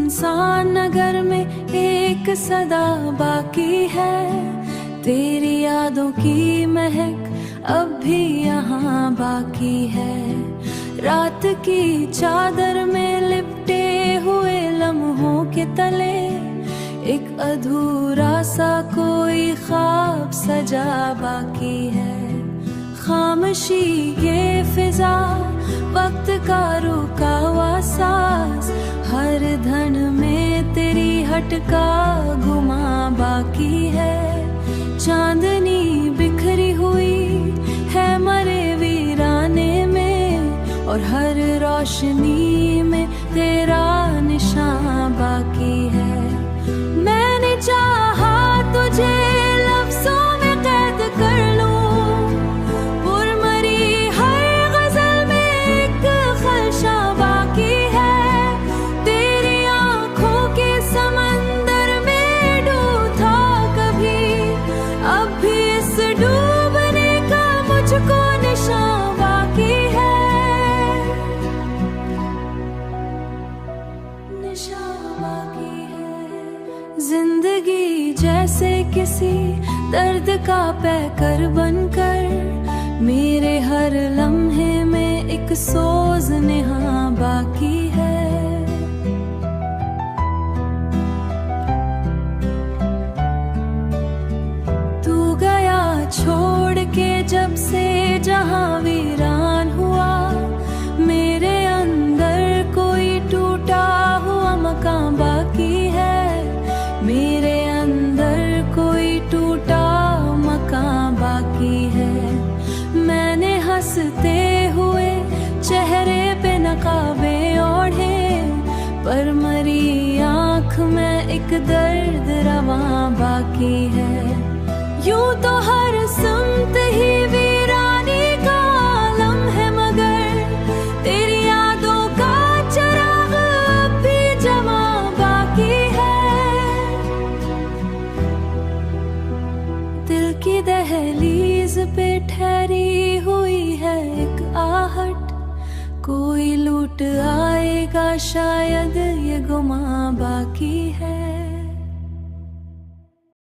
सुनसान नगर में एक सदा बाकी है, तेरी यादों की महक अब भी यहाँ बाकी है। रात की चादर में लिपटे हुए लम्हों के तले एक अधूरा सा कोई ख्वाब सजा बाकी है। खामोशी ये फिजा, वक्त का रुका हुआ सांस, हर धन में तेरी हटका घुमा बाकी है। चांदनी बिखरी हुई है मरे वीराने में, और हर रोशनी में तेरा निशान बाकी है। मैंने चाहा तुझे लफ्जों में कैद कर लूं, पुरमरी हर गजल में एक खलशा बाकी है। तेरी आंखों के समंदर में डूब था कभी, अब भी इस डूबने का मुझको निशान बाकी है, निशान बाकी है। जिंदगी जैसे किसी दर्द का पैकर बनकर, मेरे हर लम्हे में एक सोज नेहा बाकी है। तू गया छोड़ के जब से जहां वीरान हुआ, मेरे अंदर कोई टूटा हुआ मकान बाकी है। मेरे अंदर कोई टूटा मकान बाकी है। मैंने हंसते हुए चेहरे पे नकाबे ओढ़े, पर मरी आँख में एक दर्द रवा बाकी है। यूं तो हर सुमत ही वीरानी का आलम है, मगर तेरी यादों का चिराग अब भी जमा बाकी है। दिल की दहलीज पे ठहरी हुई है एक आहट, कोई लूट आएगा शायद ये गुमा बाकी है।